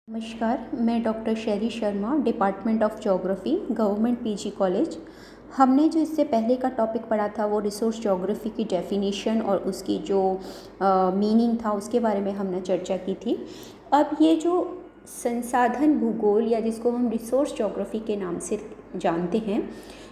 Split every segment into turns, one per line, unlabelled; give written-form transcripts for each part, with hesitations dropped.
नमस्कार, मैं doctor Shairi Sharma, department of geography, government PG college. हमने जो इससे पहले का टॉपिक पढ़ा था वो रिसोर्स ज्योग्राफी की डेफिनेशन और उसकी जो मीनिंग था उसके बारे में हमने चर्चा की थी। अब ये जो संसाधन भूगोल या जिसको हम रिसोर्स ज्योग्राफी के नाम से जानते हैं,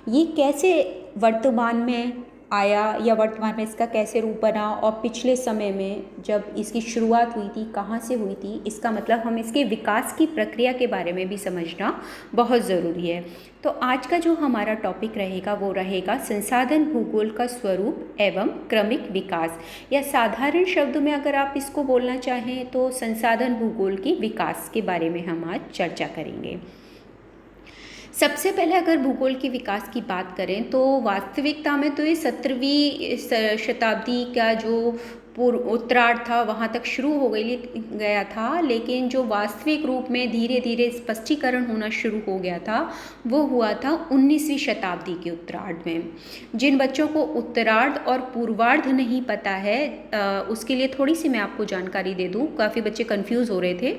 ये कैसे वर्तमान में आया या वर्तमान में इसका कैसे रूप बना और पिछले समय में जब इसकी शुरुआत हुई थी कहाँ से हुई थी, इसका मतलब हम इसके विकास की प्रक्रिया के बारे में भी समझना बहुत ज़रूरी है। तो आज का जो हमारा टॉपिक रहेगा वो रहेगा संसाधन भूगोल का स्वरूप एवं क्रमिक विकास, या साधारण शब्द में अगर आप इसको बोलना चाहें तो संसाधन भूगोल की विकास के बारे में हम आज चर्चा करेंगे। सबसे पहले अगर भूगोल के विकास की बात करें तो वास्तविकता में तो ये 17वीं शताब्दी का जो उत्तरार्ध था वहाँ तक शुरू हो गया था, लेकिन जो वास्तविक रूप में धीरे धीरे स्पष्टीकरण होना शुरू हो गया था वो हुआ था 19वीं शताब्दी के उत्तरार्ध में। जिन बच्चों को उत्तरार्ध और पूर्वार्ध नहीं पता है उसके लिए थोड़ी सी मैं आपको जानकारी दे दूँ, काफ़ी बच्चे कंफ्यूज हो रहे थे।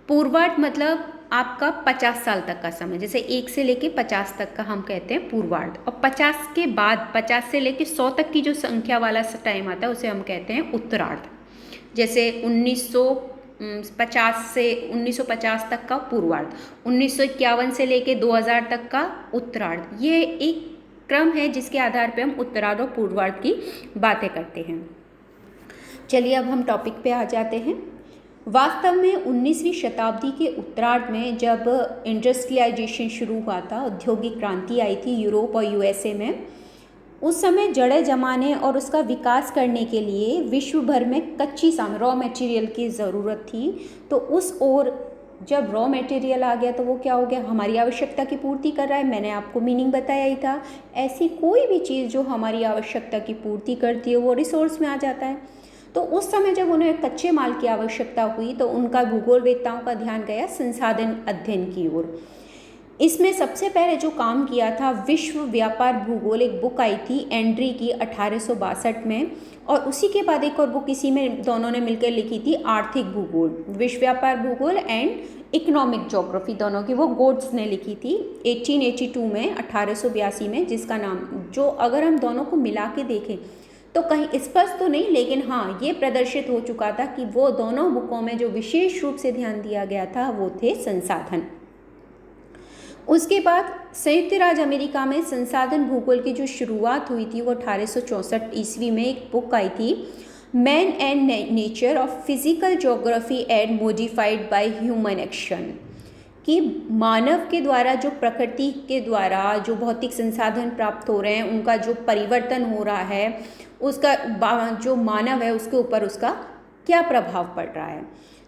पूर्वार्ध मतलब आपका 50 साल तक का समय, जैसे 1 से लेके 50 तक का हम कहते हैं पूर्वार्ध, और 50 के बाद 50 से लेके 100 तक की जो संख्या वाला टाइम आता है उसे हम कहते हैं उत्तरार्ध। जैसे 1950 से 1950 तक का पूर्वार्ध, 1951 से लेके 2000 तक का उत्तरार्ध। ये एक क्रम है जिसके आधार पर हम उत्तरार्ध और पूर्वार्ध की बातें करते हैं। चलिए अब हम टॉपिक पे आ जाते हैं। वास्तव में 19वीं शताब्दी के उत्तरार्ध में जब इंडस्ट्रियलाइजेशन शुरू हुआ था, औद्योगिक क्रांति आई थी यूरोप और यूएसए में, उस समय जड़ें जमाने और उसका विकास करने के लिए विश्व भर में कच्ची सामग्री रॉ मटेरियल की ज़रूरत थी। तो उस ओर जब रॉ मटेरियल आ गया तो वो क्या हो गया, हमारी आवश्यकता की पूर्ति कर रहा है। मैंने आपको मीनिंग बताया ही था, ऐसी कोई भी चीज़ जो हमारी आवश्यकता की पूर्ति करती है वो रिसोर्स में आ जाता है। तो उस समय जब उन्हें कच्चे माल की आवश्यकता हुई तो उनका भूगोलवेत्ताओं का ध्यान गया संसाधन अध्ययन की ओर। इसमें सबसे पहले जो काम किया था विश्व व्यापार भूगोल, एक बुक आई थी एंड्री की 1862 में, और उसी के बाद एक और बुक इसी में दोनों ने मिलकर लिखी थी आर्थिक भूगोल, विश्व व्यापार भूगोल एंड इकोनॉमिक ज्योग्राफी, दोनों की वो गोड्स ने लिखी थी 1882 में, 1882 में, जिसका नाम जो अगर हम दोनों को मिला के देखें तो कहीं स्पष्ट तो नहीं, लेकिन हाँ ये प्रदर्शित हो चुका था कि वो दोनों बुकों में जो विशेष रूप से ध्यान दिया गया था वो थे संसाधन। उसके बाद संयुक्त राज्य अमेरिका में संसाधन भूगोल की जो शुरुआत हुई थी वो 1864 ईस्वी में एक बुक आई थी man and nature of physical geography and modified by human action, कि मानव के द्वारा जो प्रकृति के द्वारा जो भौतिक संसाधन प्राप्त हो रहे हैं उनका जो परिवर्तन हो रहा है, उसका जो मानव है उसके ऊपर उसका क्या प्रभाव पड़ रहा है।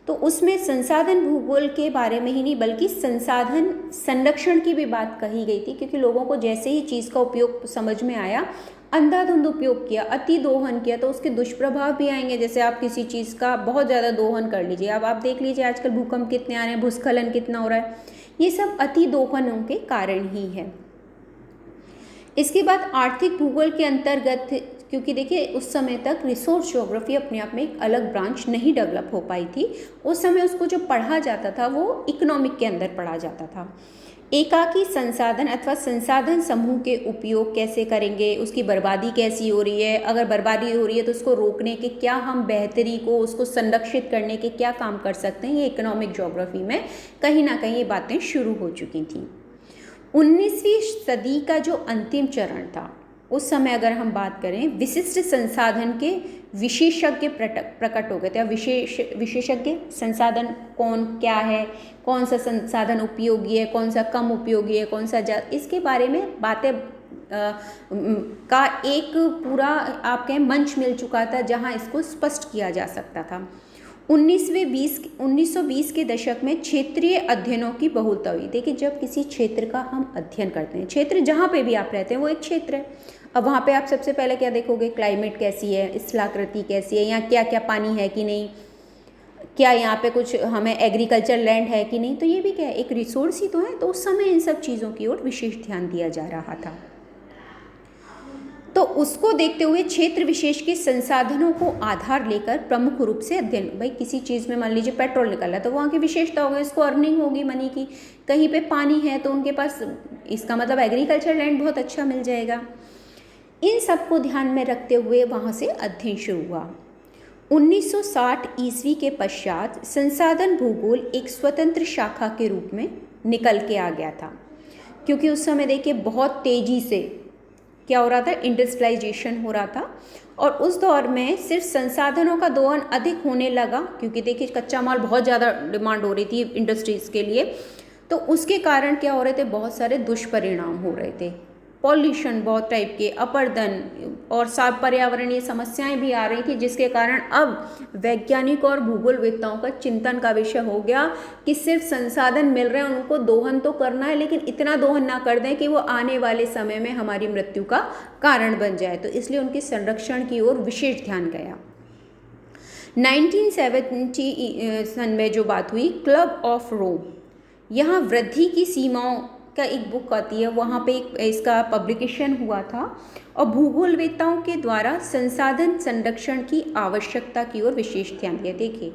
तो उसमें संसाधन भूगोल के बारे में ही नहीं बल्कि संसाधन संरक्षण की भी बात कही गई थी, क्योंकि लोगों को जैसे ही चीज़ का उपयोग समझ में आया, अंधाधुंध उपयोग किया, अति दोहन किया, तो उसके दुष्प्रभाव भी आएंगे। जैसे आप किसी चीज़ का बहुत ज़्यादा दोहन कर लीजिए, अब आप देख लीजिए आजकल भूकंप कितने आ रहे हैं, भूस्खलन कितना हो रहा है, ये सब अति दोहनों के कारण ही है। इसके बाद आर्थिक भूगोल के अंतर्गत, क्योंकि देखिए उस समय तक रिसोर्स ज्योग्राफी अपने आप में एक अलग ब्रांच नहीं डेवलप हो पाई थी, उस समय उसको जो पढ़ा जाता था वो इकोनॉमिक के अंदर पढ़ा जाता था। एकाकी संसाधन अथवा संसाधन समूह के उपयोग कैसे करेंगे, उसकी बर्बादी कैसी हो रही है, अगर बर्बादी हो रही है तो उसको रोकने के क्या हम बेहतरी को, उसको संरक्षित करने के क्या काम कर सकते हैं, ये इकोनॉमिक ज्योग्राफी में कहीं ना कहीं ये बातें शुरू हो चुकी थी। 19वीं सदी का जो अंतिम चरण था उस समय अगर हम बात करें, विशिष्ट संसाधन के विशेषज्ञ प्रकट हो गए थे। विशेषज्ञ संसाधन कौन क्या है, कौन सा संसाधन उपयोगी है, कौन सा कम उपयोगी है, कौन सा इसके बारे में बातें का एक पूरा आप कहें मंच मिल चुका था जहां इसको स्पष्ट किया जा सकता था। 1920 के दशक में क्षेत्रीय अध्ययनों की बहुलता हुई। देखिए जब किसी क्षेत्र का हम अध्ययन करते हैं, क्षेत्र जहाँ पे भी आप रहते हैं वो एक क्षेत्र है, अब वहाँ पे आप सबसे पहले क्या देखोगे, क्लाइमेट कैसी है, स्थलाकृति कैसी है, यहाँ क्या क्या पानी है कि नहीं, क्या यहाँ पे कुछ हमें एग्रीकल्चर लैंड है कि नहीं, तो ये भी क्या है, एक रिसोर्स ही तो है। तो उस समय इन सब चीज़ों की ओर विशेष ध्यान दिया जा रहा था। तो तो उसको देखते हुए क्षेत्र विशेष के संसाधनों को आधार लेकर प्रमुख रूप से अध्ययन, भाई किसी चीज़ में मान लीजिए पेट्रोल निकल रहा है तो वहाँ की विशेषता होगी, इसको अर्निंग होगी मनी की। कहीं पे पानी है तो उनके पास, इसका मतलब एग्रीकल्चर लैंड बहुत अच्छा मिल जाएगा। इन सब को ध्यान में रखते हुए वहाँ से अध्ययन शुरू हुआ। 1960 ईस्वी के पश्चात संसाधन भूगोल एक स्वतंत्र शाखा के रूप में निकल के आ गया था, क्योंकि उस समय देखिए बहुत तेज़ी से क्या हो रहा था, इंडस्ट्रियलाइजेशन हो रहा था, और उस दौर में सिर्फ संसाधनों का दोहन अधिक होने लगा, क्योंकि देखिए कच्चा माल बहुत ज़्यादा डिमांड हो रही थी इंडस्ट्रीज़ के लिए, तो उसके कारण क्या हो रहे थे, बहुत सारे दुष्परिणाम हो रहे थे, पॉल्यूशन बहुत टाइप के, अपरदन और पर्यावरणीय समस्याएं भी आ रही थी, जिसके कारण अब वैज्ञानिक और भूगोलवेत्ताओं का चिंतन का विषय हो गया कि सिर्फ संसाधन मिल रहे हैं, उनको दोहन तो करना है, लेकिन इतना दोहन ना कर दें कि वो आने वाले समय में हमारी मृत्यु का कारण बन जाए। तो इसलिए उनके संरक्षण की ओर विशेष ध्यान गया। 1970 में जो बात हुई, क्लब ऑफ रोम, यहाँ वृद्धि की सीमाओं का एक बुक आती है, वहाँ पे एक इसका पब्लिकेशन हुआ था, और भूगोलवेत्ताओं के द्वारा संसाधन संरक्षण की आवश्यकता की ओर विशेष ध्यान दिया। देखिए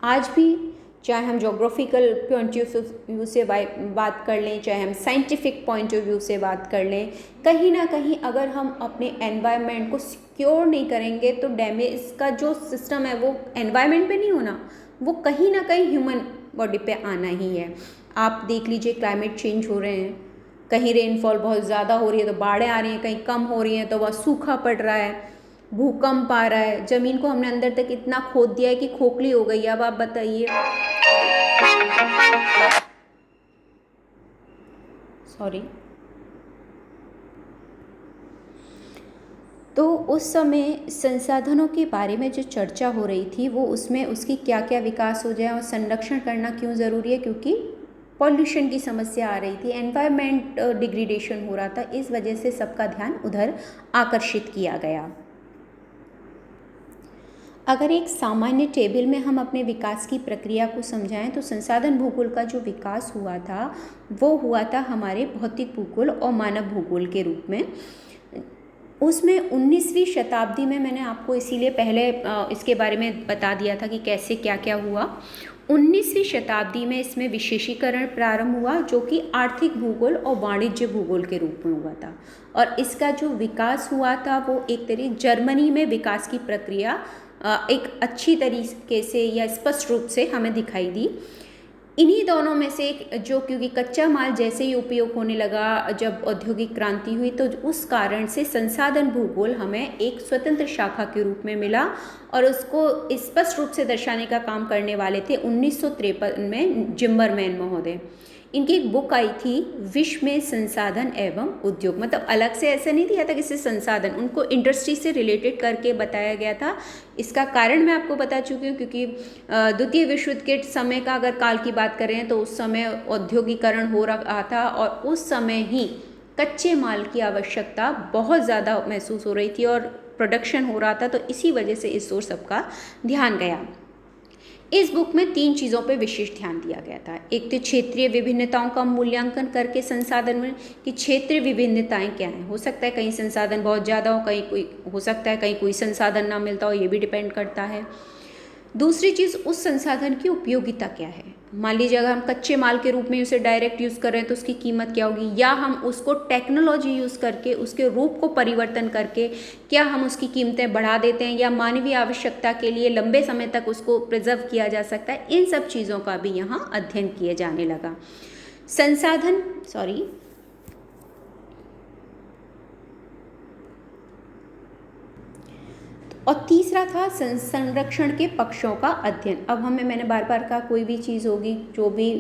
आज भी चाहे हम ज्योग्राफिकल पॉइंट ऑफ व्यू से बात कर लें, चाहे हम साइंटिफिक पॉइंट ऑफ व्यू से बात कर लें, कहीं ना कहीं अगर हम अपने एनवायरनमेंट को सिक्योर नहीं करेंगे तो डैमेज का जो सिस्टम है वो एनवायरनमेंट पे नहीं होना, वो कहीं ना कहीं ह्यूमन बॉडी पे आना ही है। आप देख लीजिए क्लाइमेट चेंज हो रहे हैं, कहीं रेनफॉल बहुत ज़्यादा हो रही है तो बाढ़ें आ रही हैं, कहीं कम हो रही हैं तो वह सूखा पड़ रहा है, भूकंप आ रहा है, ज़मीन को हमने अंदर तक इतना खोद दिया है कि खोखली हो गई है। अब आप बताइए, सॉरी, तो उस समय संसाधनों के बारे में जो चर्चा हो रही थी वो उसमें उसकी क्या क्या विकास हो जाए और संरक्षण करना क्यों ज़रूरी है, क्योंकि पॉल्यूशन की समस्या आ रही थी, एनवायरनमेंट डिग्रेडेशन हो रहा था, इस वजह से सबका ध्यान उधर आकर्षित किया गया। अगर एक सामान्य टेबल में हम अपने विकास की प्रक्रिया को समझाएं तो संसाधन भूगोल का जो विकास हुआ था वो हुआ था हमारे भौतिक भूगोल और मानव भूगोल के रूप में। उसमें 19वीं शताब्दी में, मैंने आपको इसीलिए पहले इसके बारे में बता दिया था कि कैसे क्या क्या हुआ, 19वीं शताब्दी में इसमें विशेषीकरण प्रारंभ हुआ, जो कि आर्थिक भूगोल और वाणिज्य भूगोल के रूप में हुआ था, और इसका जो विकास हुआ था वो एक तरीके जर्मनी में विकास की प्रक्रिया एक अच्छी तरीके से या स्पष्ट रूप से हमें दिखाई दी। इन्हीं दोनों में से एक जो, क्योंकि कच्चा माल जैसे ही उपयोग होने लगा, जब औद्योगिक क्रांति हुई, तो उस कारण से संसाधन भूगोल हमें एक स्वतंत्र शाखा के रूप में मिला, और उसको स्पष्ट रूप से दर्शाने का काम करने वाले थे 1953 में जिम्बरमैन महोदय। इनकी एक बुक आई थी, विश्व में संसाधन एवं उद्योग, मतलब अलग से ऐसा नहीं दिया था कि सिर्फ संसाधन, उनको इंडस्ट्री से रिलेटेड करके बताया गया था। इसका कारण मैं आपको बता चुकी हूँ, क्योंकि द्वितीय विश्व युद्ध के समय का अगर काल की बात करें तो उस समय औद्योगिकरण हो रहा था, और उस समय ही कच्चे माल की आवश्यकता बहुत ज़्यादा महसूस हो रही थी और प्रोडक्शन हो रहा था, तो इसी वजह से इस ओर सबका ध्यान गया। इस बुक में 3 चीज़ों पर विशेष ध्यान दिया गया था। एक तो क्षेत्रीय विभिन्नताओं का मूल्यांकन करके संसाधन में कि क्षेत्रीय विभिन्नताएं क्या हैं, हो सकता है कहीं संसाधन बहुत ज़्यादा हो, कहीं कोई हो सकता है कहीं कोई संसाधन ना मिलता हो, ये भी डिपेंड करता है। दूसरी चीज़, उस संसाधन की उपयोगिता क्या है। मान लीजिए अगर हम कच्चे माल के रूप में उसे डायरेक्ट यूज़ कर रहे हैं तो उसकी कीमत क्या होगी, या हम उसको टेक्नोलॉजी यूज़ करके उसके रूप को परिवर्तन करके क्या हम उसकी कीमतें बढ़ा देते हैं, या मानवीय आवश्यकता के लिए लंबे समय तक उसको प्रिजर्व किया जा सकता है। इन सब चीज़ों का भी यहाँ अध्ययन किए जाने लगा। संसाधन और तीसरा था संरक्षण के पक्षों का अध्ययन। अब मैंने बार बार कहा, कोई भी चीज़ होगी, जो भी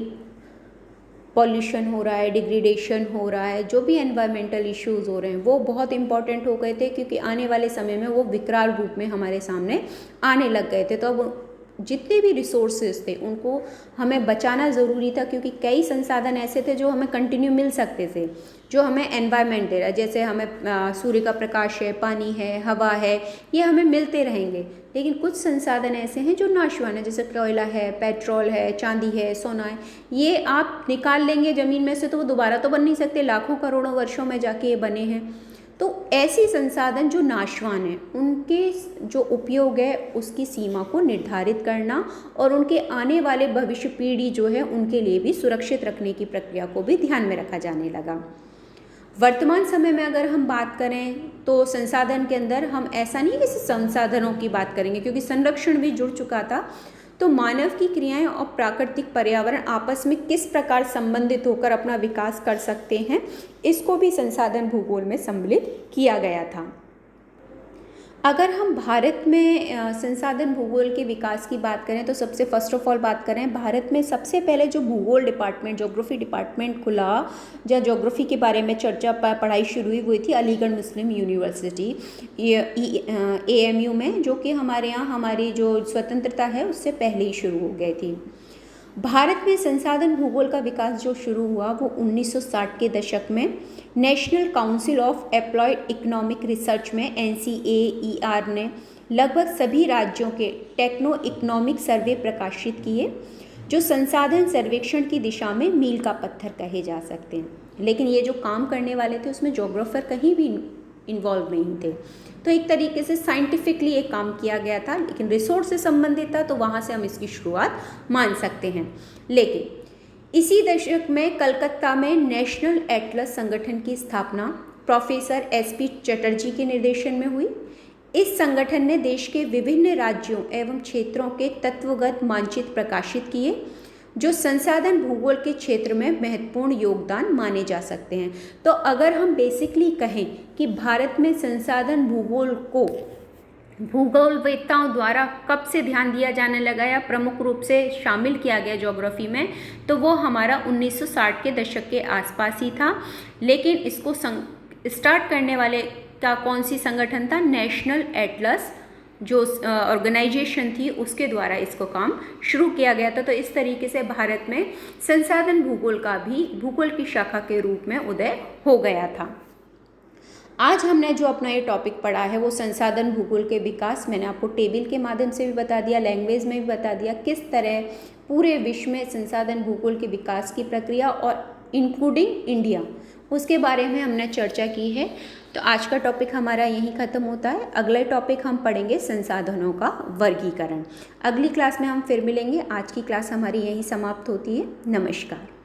पॉल्यूशन हो रहा है, डिग्रेडेशन हो रहा है, जो भी एनवायरमेंटल इश्यूज़ हो रहे हैं, वो बहुत इंपॉर्टेंट हो गए थे, क्योंकि आने वाले समय में वो विकराल रूप में हमारे सामने आने लग गए थे। तो अब जितने भी रिसोर्सेज थे उनको हमें बचाना ज़रूरी था, क्योंकि कई संसाधन ऐसे थे जो हमें कंटिन्यू मिल सकते थे, जो हमें एनवायरनमेंट दे रहा है, जैसे हमें सूर्य का प्रकाश है, पानी है, हवा है, ये हमें मिलते रहेंगे। लेकिन कुछ संसाधन ऐसे हैं जो नाशवान है, जैसे कोयला है, पेट्रोल है, चांदी है, सोना है, ये आप निकाल लेंगे ज़मीन में से तो वो दोबारा तो बन नहीं सकते, लाखों करोड़ों वर्षों में जाके ये बने हैं। तो ऐसे संसाधन जो नाशवान हैं उनके जो उपयोग है उसकी सीमा को निर्धारित करना और उनके आने वाले भविष्य पीढ़ी जो है उनके लिए भी सुरक्षित रखने की प्रक्रिया को भी ध्यान में रखा जाने लगा। वर्तमान समय में अगर हम बात करें तो संसाधन के अंदर हम ऐसा नहीं कि संसाधनों की बात करेंगे, क्योंकि संरक्षण भी जुड़ चुका था। तो मानव की क्रियाएं और प्राकृतिक पर्यावरण आपस में किस प्रकार संबंधित होकर अपना विकास कर सकते हैं, इसको भी संसाधन भूगोल में सम्मिलित किया गया था। अगर हम भारत में संसाधन भूगोल के विकास की बात करें तो सबसे फर्स्ट ऑफ ऑल बात करें, भारत में सबसे पहले जो भूगोल डिपार्टमेंट, ज्योग्राफी डिपार्टमेंट खुला या ज्योग्राफी के बारे में चर्चा पढ़ाई शुरू हुई थी अलीगढ़ मुस्लिम यूनिवर्सिटी AMU में, जो कि हमारे यहाँ हमारी जो स्वतंत्रता है उससे पहले ही शुरू हो गई थी। भारत में संसाधन भूगोल का विकास जो शुरू हुआ वो 1960 के दशक में national council of applied economic research में NCAER ने लगभग सभी राज्यों के टेक्नो इकोनॉमिक सर्वे प्रकाशित किए, जो संसाधन सर्वेक्षण की दिशा में मील का पत्थर कहे जा सकते हैं। लेकिन ये जो काम करने वाले थे उसमें जोग्राफर कहीं भी इन्वॉल्व नहीं थे, तो एक तरीके से साइंटिफिकली एक काम किया गया था, लेकिन रिसोर्स से संबंधित था, तो वहाँ से हम इसकी शुरुआत मान सकते हैं। लेकिन इसी दशक में कलकत्ता में नेशनल एटलस संगठन की स्थापना प्रोफेसर SP चटर्जी के निर्देशन में हुई। इस संगठन ने देश के विभिन्न राज्यों एवं क्षेत्रों के तत्वगत मानचित्र प्रकाशित किए, जो संसाधन भूगोल के क्षेत्र में महत्वपूर्ण योगदान माने जा सकते हैं। तो अगर हम बेसिकली कहें कि भारत में संसाधन भूगोल को भूगोलवेत्ताओं द्वारा कब से ध्यान दिया जाने लगा या प्रमुख रूप से शामिल किया गया ज्योग्राफी में, तो वो हमारा 1960 के दशक के आसपास ही था। लेकिन इसको स्टार्ट करने वाले का कौन सी संगठन था? नेशनल एटलस जो ऑर्गेनाइजेशन थी उसके द्वारा इसको काम शुरू किया गया था। तो इस तरीके से भारत में संसाधन भूगोल का भी भूगोल की शाखा के रूप में उदय हो गया था। आज हमने जो अपना ये टॉपिक पढ़ा है वो संसाधन भूगोल के विकास, मैंने आपको टेबल के माध्यम से भी बता दिया, लैंग्वेज में भी बता दिया किस तरह पूरे विश्व में संसाधन भूगोल के विकास की प्रक्रिया और इंक्लूडिंग इंडिया, उसके बारे में हमने चर्चा की है। तो आज का टॉपिक हमारा यहीं ख़त्म होता है। अगले टॉपिक हम पढ़ेंगे संसाधनों का वर्गीकरण। अगली क्लास में हम फिर मिलेंगे। आज की क्लास हमारी यहीं समाप्त होती है। नमस्कार।